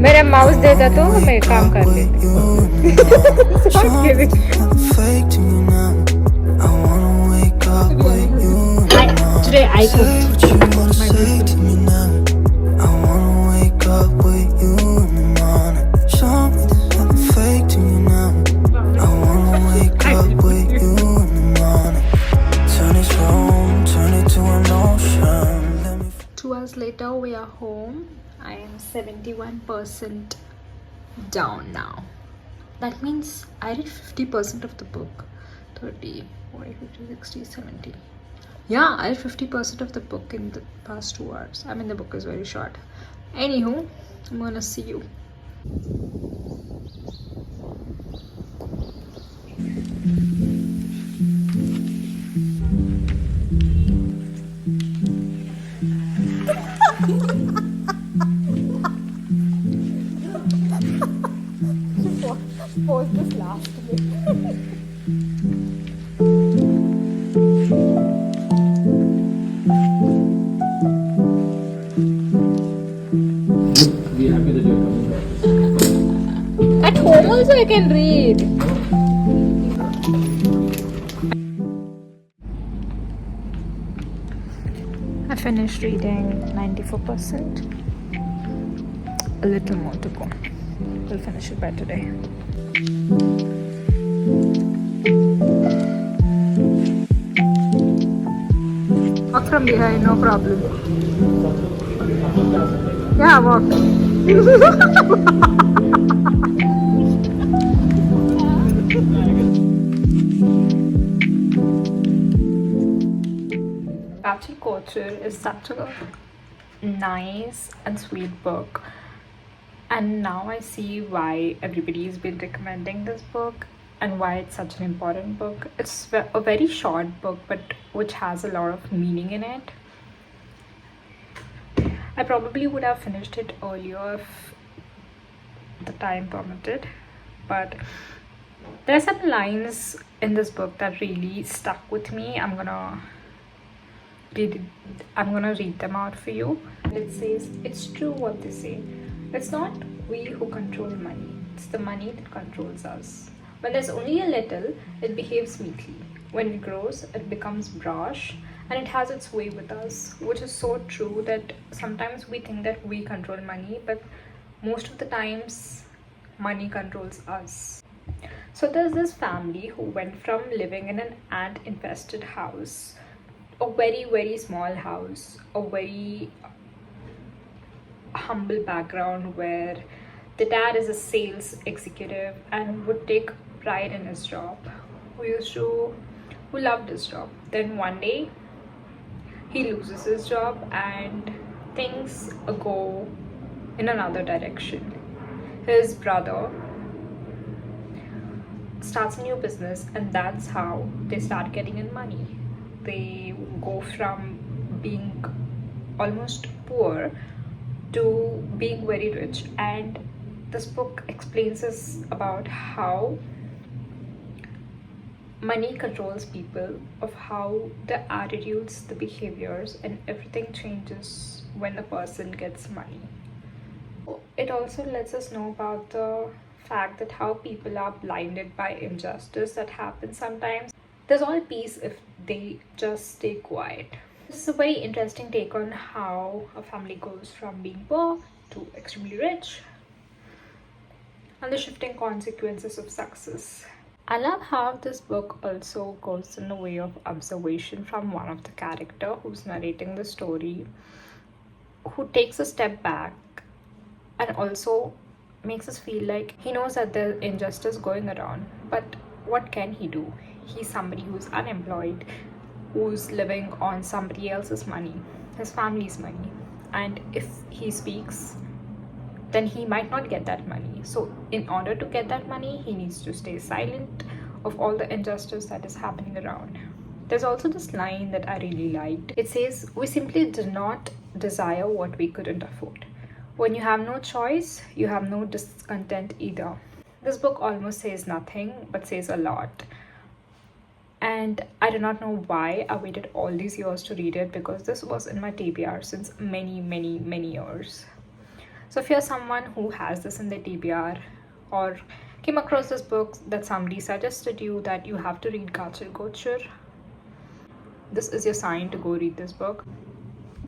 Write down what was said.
मेरा माउस देता तो मैं काम कर लेती. Stop giving. Today I cooked my breakfast. Later we are home. I am 71% down now. That means I read 50% of the book. 30, 40, 50, 60, 70. Yeah, I read 50% of the book in the past 2 hours. I mean, the book is very short. Anywho, I'm gonna see you. Pause this last bit. Be happy that you're coming back. At home also I can read. I finished reading 94%. A little more to go. We'll finish it by today. Walk from behind, no problem. Yeah, walk. Ghachar Ghochar is such a nice and sweet book, and now I see why everybody's been recommending this book and why it's such an important book. It's a very short book, but which has a lot of meaning in it. I probably would have finished it earlier if the time permitted, but there are some lines in this book that really stuck with me. I'm gonna read them out for you. It says, "It's true what they say. It's not we who control money. It's the money that controls us. When there's only a little, it behaves meekly. When it grows, it becomes brash, and it has its way with us," which is so true that sometimes we think that we control money, but most of the times money controls us. So there's this family who went from living in an ant infested house, a very, very small house, a very humble background where the dad is a sales executive and would take pride in his job, who loved his job. Then one day he loses his job and things go in another direction. His brother starts a new business, and that's how they start getting in money. They go from being almost poor to being very rich, and this book explains us about how money controls people, of how the attitudes, the behaviors, and everything changes when the person gets money. It also lets us know about the fact that how people are blinded by injustice that happens sometimes. There's all peace if they just stay quiet. This is a very interesting take on how a family goes from being poor to extremely rich and the shifting consequences of success. I love how this book also goes in the way of observation from one of the character who's narrating the story, who takes a step back and also makes us feel like he knows that there's injustice going around, but what can he do? He's somebody who's unemployed, who's living on somebody else's money, his family's money, and if he speaks, then he might not get that money. So in order to get that money, he needs to stay silent of all the injustice that is happening around. There's also this line that I really liked. It says, "We simply do not desire what we couldn't afford. When you have no choice, you have no discontent either." This book almost says nothing, but says a lot. And I do not know why I waited all these years to read it, because this was in my TBR since many, many, many years. So if you're someone who has this in their TBR or came across this book that somebody suggested you that you have to read Ghachar Ghochar, this is your sign to go read this book.